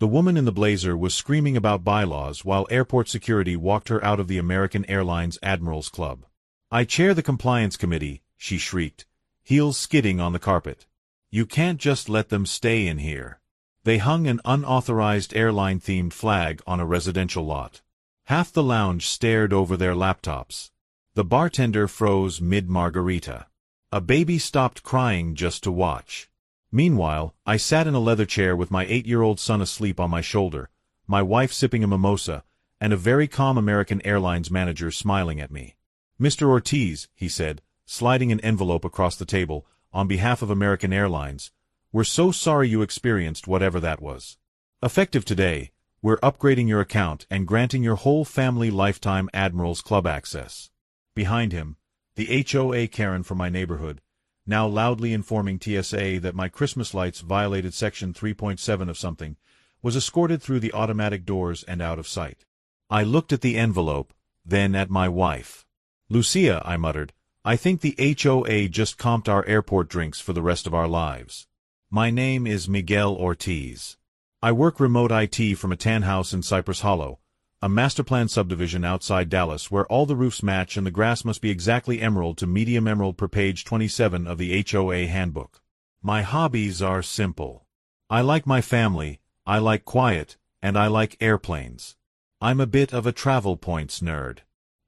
The woman in the blazer was screaming about bylaws while airport security walked her out of the American Airlines Admirals Club. "I chair the compliance committee," she shrieked, heels skidding on the carpet. "You can't just let them stay in here." They hung an unauthorized airline-themed flag on a residential lot. Half the lounge stared over their laptops. The bartender froze mid-margarita. A baby stopped crying just to watch. Meanwhile, I sat in a leather chair with my 8-year-old son asleep on my shoulder, my wife sipping a mimosa, and a very calm American Airlines manager smiling at me. "Mr. Ortiz," he said, sliding an envelope across the table, "on behalf of American Airlines, we're so sorry you experienced whatever that was. Effective today, we're upgrading your account and granting your whole family lifetime Admirals Club access." Behind him, the HOA Karen from my neighborhood, now loudly informing TSA that my Christmas lights violated Section 3.7 of something, was escorted through the automatic doors and out of sight. I looked at the envelope, then at my wife. "Lucia," I muttered, "I think the HOA just comped our airport drinks for the rest of our lives. My name is Miguel Ortiz. I work remote IT from a tan house in Cypress Hollow, a master-plan subdivision outside Dallas where all the roofs match and the grass must be exactly emerald to medium emerald per page 27 of the HOA handbook. My hobbies are simple. I like my family, I like quiet, and I like airplanes. I'm a bit of a travel points nerd.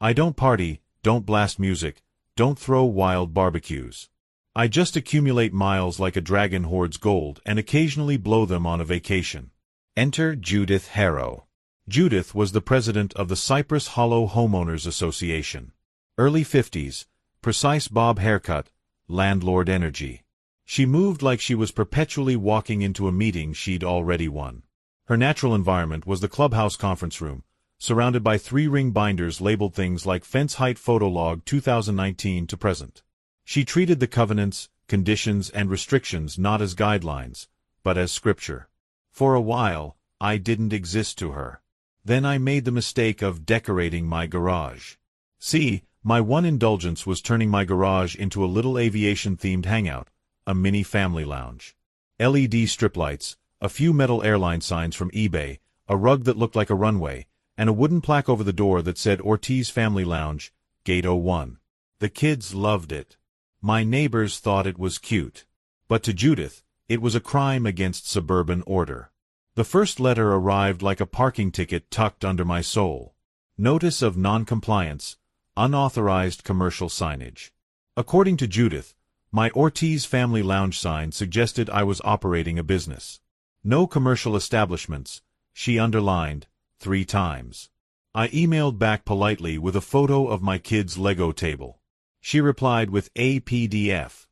I don't party, don't blast music, don't throw wild barbecues. I just accumulate miles like a dragon hoards gold and occasionally blow them on a vacation." Enter Judith Harrow. Judith was the president of the Cypress Hollow Homeowners Association. Early 50s, precise bob haircut, landlord energy. She moved like she was perpetually walking into a meeting she'd already won. Her natural environment was the clubhouse conference room, surrounded by 3-ring binders labeled things like Fence Height Photo Log 2019 to present. She treated the covenants, conditions, and restrictions not as guidelines, but as scripture. For a while, I didn't exist to her. Then I made the mistake of decorating my garage. See, my one indulgence was turning my garage into a little aviation-themed hangout, a mini family lounge. LED strip lights, a few metal airline signs from eBay, a rug that looked like a runway, and a wooden plaque over the door that said Ortiz Family Lounge, Gate 01. The kids loved it. My neighbors thought it was cute. But to Judith, it was a crime against suburban order. The first letter arrived like a parking ticket tucked under my soul. Notice of non-compliance, unauthorized commercial signage. According to Judith, my Ortiz Family Lounge sign suggested I was operating a business. No commercial establishments, she underlined 3 times. I emailed back politely with a photo of my kid's Lego table. She replied with a PDF.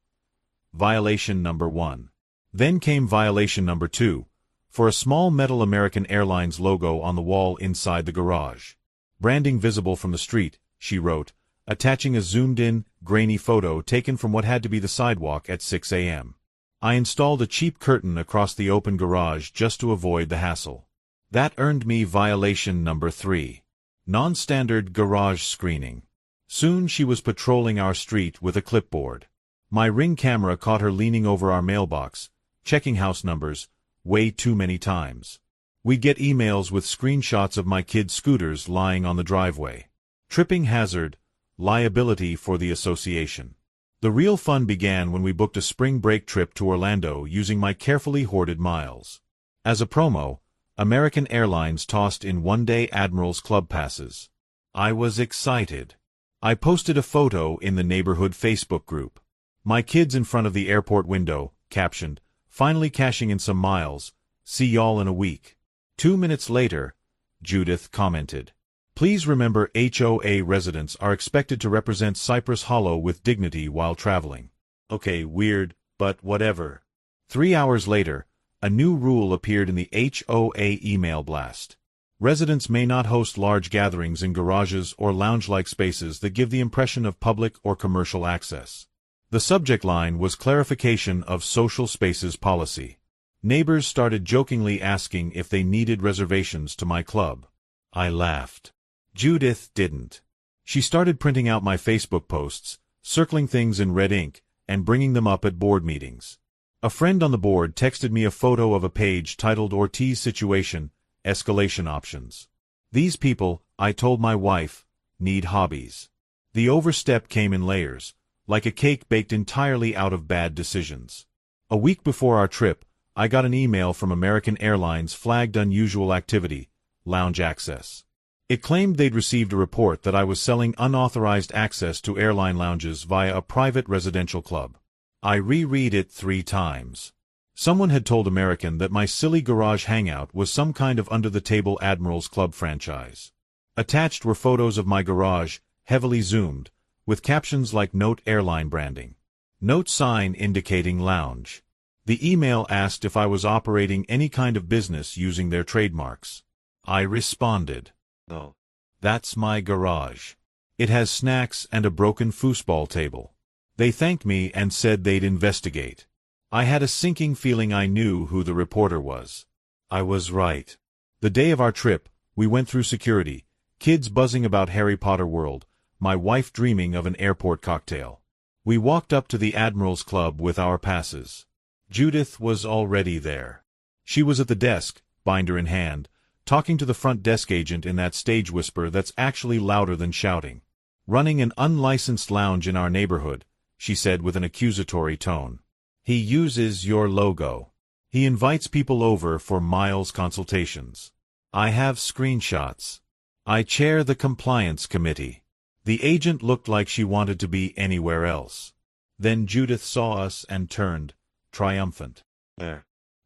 Violation number 1. Then came violation number 2, for a small metal American Airlines logo on the wall inside the garage. Branding visible from the street, she wrote, attaching a zoomed-in, grainy photo taken from what had to be the sidewalk at 6 a.m. I installed a cheap curtain across the open garage just to avoid the hassle. That earned me violation number 3. Non-standard garage screening. Soon she was patrolling our street with a clipboard. My Ring camera caught her leaning over our mailbox, checking house numbers, way too many times. We'd get emails with screenshots of my kids' scooters lying on the driveway. Tripping hazard, liability for the association. The real fun began when we booked a spring break trip to Orlando using my carefully hoarded miles. As a promo, American Airlines tossed in one-day Admirals Club passes. I was excited. I posted a photo in the neighborhood Facebook group. My kids in front of the airport window, captioned, "Finally cashing in some miles, see y'all in a week." 2 minutes later, Judith commented, "Please remember HOA residents are expected to represent Cypress Hollow with dignity while traveling." Okay, weird, but whatever. 3 hours later, a new rule appeared in the HOA email blast. Residents may not host large gatherings in garages or lounge-like spaces that give the impression of public or commercial access. The subject line was clarification of social spaces policy. Neighbors started jokingly asking if they needed reservations to my club. I laughed. Judith didn't. She started printing out my Facebook posts, circling things in red ink, and bringing them up at board meetings. A friend on the board texted me a photo of a page titled Ortiz Situation, Escalation Options. These people, I told my wife, need hobbies. The overstep came in layers, like a cake baked entirely out of bad decisions. A week before our trip, I got an email from American Airlines flagged unusual activity, lounge access. It claimed they'd received a report that I was selling unauthorized access to airline lounges via a private residential club. I reread it 3 times. Someone had told American that my silly garage hangout was some kind of under-the-table Admirals Club franchise. Attached were photos of my garage, heavily zoomed, with captions like Note Airline branding. Note sign indicating lounge. The email asked if I was operating any kind of business using their trademarks. I responded, "No. That's my garage. It has snacks and a broken foosball table." They thanked me and said they'd investigate. I had a sinking feeling I knew who the reporter was. I was right. The day of our trip, we went through security, kids buzzing about Harry Potter World, my wife dreaming of an airport cocktail. We walked up to the Admirals Club with our passes. Judith was already there. She was at the desk, binder in hand, talking to the front desk agent in that stage whisper that's actually louder than shouting. "Running an unlicensed lounge in our neighborhood," she said with an accusatory tone. "He uses your logo. He invites people over for miles consultations. I have screenshots. I chair the compliance committee." The agent looked like she wanted to be anywhere else. Then Judith saw us and turned, triumphant.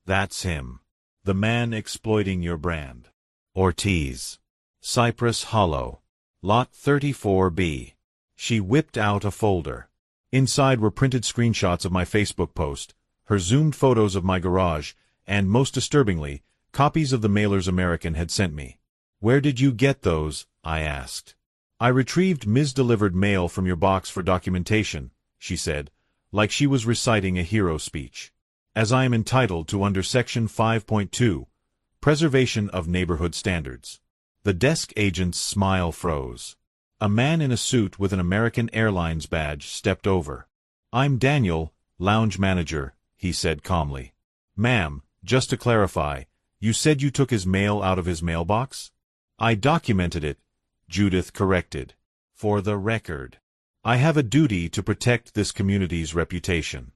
"That's him. The man exploiting your brand. Ortiz. Cypress Hollow. Lot 34B. She whipped out a folder. Inside were printed screenshots of my Facebook post, her zoomed photos of my garage, and, most disturbingly, copies of the mailers American had sent me. "Where did you get those?" I asked. "I retrieved misdelivered mail from your box for documentation," she said, like she was reciting a hero speech. "As I am entitled to under Section 5.2, Preservation of Neighborhood Standards." The desk agent's smile froze. A man in a suit with an American Airlines badge stepped over. "I'm Daniel, lounge manager," he said calmly. "Ma'am, just to clarify, you said you took his mail out of his mailbox?" "I documented it," Judith corrected. "For the record. I have a duty to protect this community's reputation."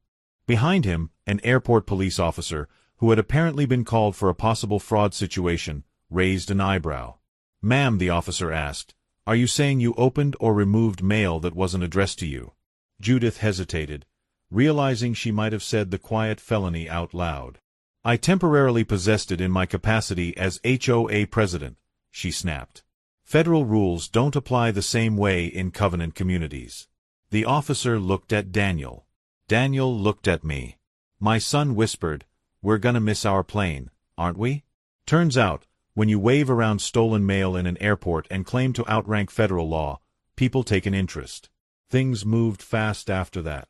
Behind him, an airport police officer, who had apparently been called for a possible fraud situation, raised an eyebrow. "Ma'am," the officer asked, "are you saying you opened or removed mail that wasn't addressed to you?" Judith hesitated, realizing she might have said the quiet felony out loud. "I temporarily possessed it in my capacity as HOA president," she snapped. "Federal rules don't apply the same way in covenant communities." The officer looked at Daniel. Daniel looked at me. My son whispered, "We're gonna miss our plane, aren't we?" Turns out, when you wave around stolen mail in an airport and claim to outrank federal law, people take an interest. Things moved fast after that.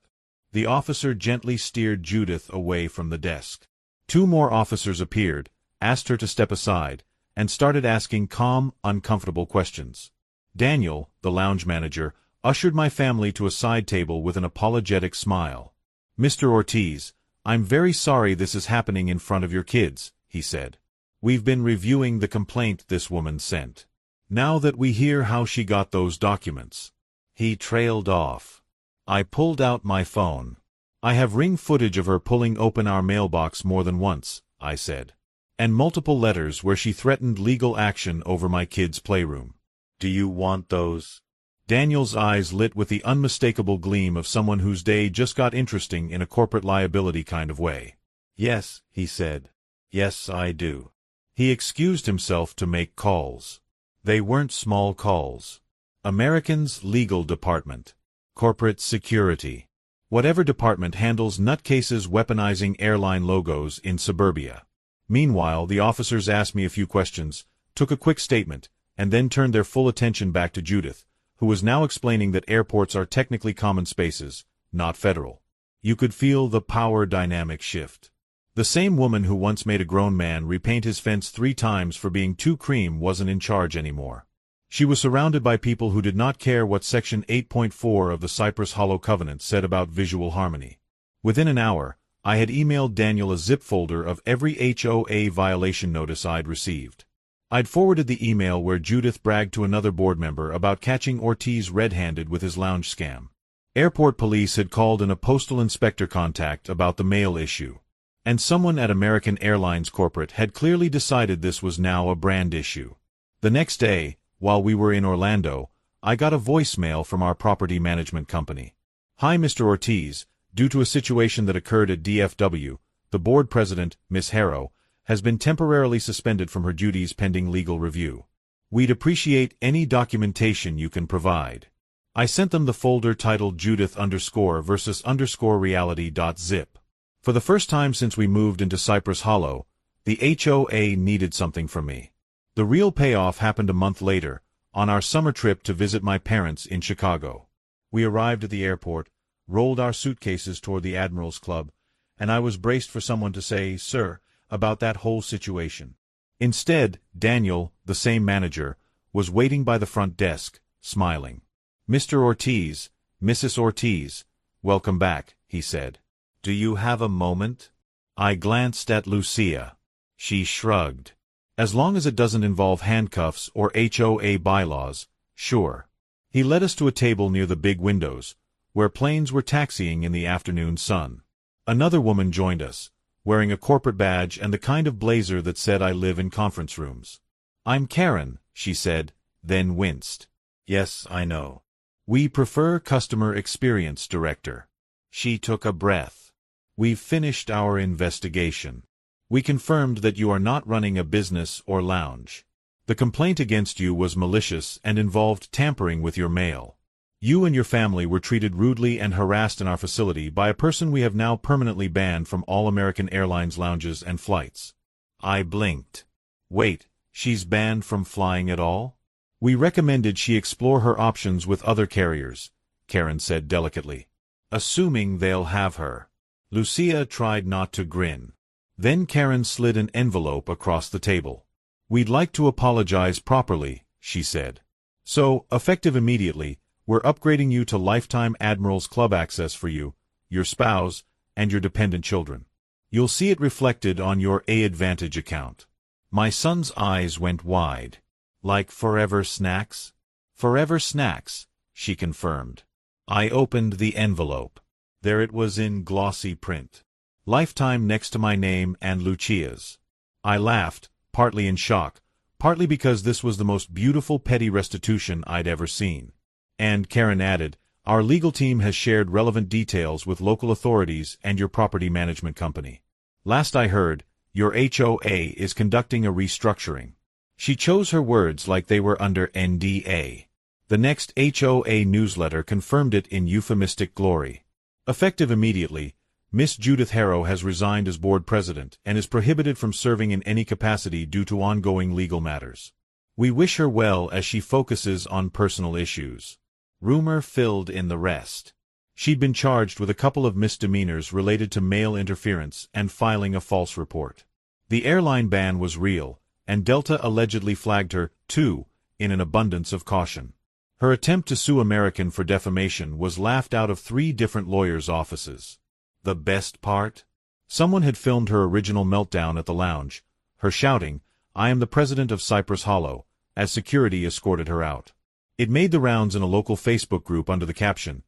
The officer gently steered Judith away from the desk. 2 more officers appeared, asked her to step aside, and started asking calm, uncomfortable questions. Daniel, the lounge manager, ushered my family to a side table with an apologetic smile. "Mr. Ortiz, I'm very sorry this is happening in front of your kids," he said. "We've been reviewing the complaint this woman sent. Now that we hear how she got those documents." He trailed off. I pulled out my phone. "I have ring footage of her pulling open our mailbox more than once," I said. "And multiple letters where she threatened legal action over my kids' playroom. Do you want those?" Daniel's eyes lit with the unmistakable gleam of someone whose day just got interesting in a corporate liability kind of way. "Yes," he said. "Yes, I do." He excused himself to make calls. They weren't small calls. American's legal department. Corporate security. Whatever department handles nutcases weaponizing airline logos in suburbia. Meanwhile, the officers asked me a few questions, took a quick statement, and then turned their full attention back to Judith, who was now explaining that airports are technically common spaces, not federal. You could feel the power dynamic shift. The same woman who once made a grown man repaint his fence 3 times for being too cream wasn't in charge anymore. She was surrounded by people who did not care what Section 8.4 of the Cypress Hollow Covenant said about visual harmony. Within an hour, I had emailed Daniel a zip folder of every HOA violation notice I'd received. I'd forwarded the email where Judith bragged to another board member about catching Ortiz red-handed with his lounge scam. Airport police had called in a postal inspector contact about the mail issue. And someone at American Airlines Corporate had clearly decided this was now a brand issue. The next day, while we were in Orlando, I got a voicemail from our property management company. "Hi, Mr. Ortiz. Due to a situation that occurred at DFW, the board president, Ms. Harrow, has been temporarily suspended from her duties pending legal review. We'd appreciate any documentation you can provide." I sent them the folder titled Judith_versus_reality.zip. For the first time since we moved into Cypress Hollow, the HOA needed something from me. The real payoff happened a month later, on our summer trip to visit my parents in Chicago. We arrived at the airport, rolled our suitcases toward the Admirals Club, and I was braced for someone to say, "Sir," about that whole situation. Instead, Daniel, the same manager, was waiting by the front desk, smiling. "Mr. Ortiz, Mrs. Ortiz, welcome back," he said. "Do you have a moment?" I glanced at Lucia. She shrugged. "As long as it doesn't involve handcuffs or HOA bylaws, sure." He led us to a table near the big windows, where planes were taxiing in the afternoon sun. Another woman joined us, wearing a corporate badge and the kind of blazer that said "I live in conference rooms." "I'm Karen," she said, then winced. "Yes, I know. We prefer customer experience director." She took a breath. "We've finished our investigation. We confirmed that you are not running a business or lounge. The complaint against you was malicious and involved tampering with your mail. You and your family were treated rudely and harassed in our facility by a person we have now permanently banned from all American Airlines lounges and flights." I blinked. "Wait, she's banned from flying at all?" "We recommended she explore her options with other carriers," Karen said delicately. "Assuming they'll have her." Lucia tried not to grin. Then Karen slid an envelope across the table. "We'd like to apologize properly," she said. "So, effective immediately, we're upgrading you to lifetime Admirals Club access for you, your spouse, and your dependent children. You'll see it reflected on your A-Advantage account." My son's eyes went wide. "Like Forever Snacks?" "Forever Snacks," she confirmed. I opened the envelope. There it was in glossy print. Lifetime next to my name and Lucia's. I laughed, partly in shock, partly because this was the most beautiful petty restitution I'd ever seen. And, Karen added, "Our legal team has shared relevant details with local authorities and your property management company. Last I heard, your HOA is conducting a restructuring." She chose her words like they were under NDA. The next HOA newsletter confirmed it in euphemistic glory. Effective immediately, Miss Judith Harrow has resigned as board president and is prohibited from serving in any capacity due to ongoing legal matters. We wish her well as she focuses on personal issues. Rumor filled in the rest. She'd been charged with a couple of misdemeanors related to mail interference and filing a false report. The airline ban was real, and Delta allegedly flagged her, too, in an abundance of caution. Her attempt to sue American for defamation was laughed out of 3 different lawyers' offices. The best part? Someone had filmed her original meltdown at the lounge, her shouting, "I am the president of Cypress Hollow," as security escorted her out. It made the rounds in a local Facebook group under the caption,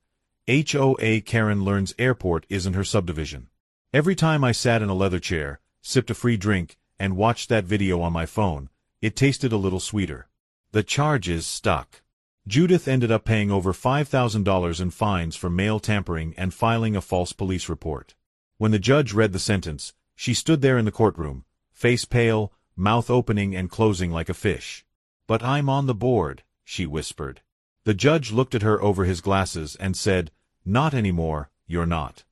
"HOA Karen learns airport isn't her subdivision." Every time I sat in a leather chair, sipped a free drink, and watched that video on my phone, it tasted a little sweeter. The charges stuck. Judith ended up paying over $5,000 in fines for mail tampering and filing a false police report. When the judge read the sentence, she stood there in the courtroom, face pale, mouth opening and closing like a fish. "But I'm on the board," she whispered. The judge looked at her over his glasses and said, "Not anymore, you're not."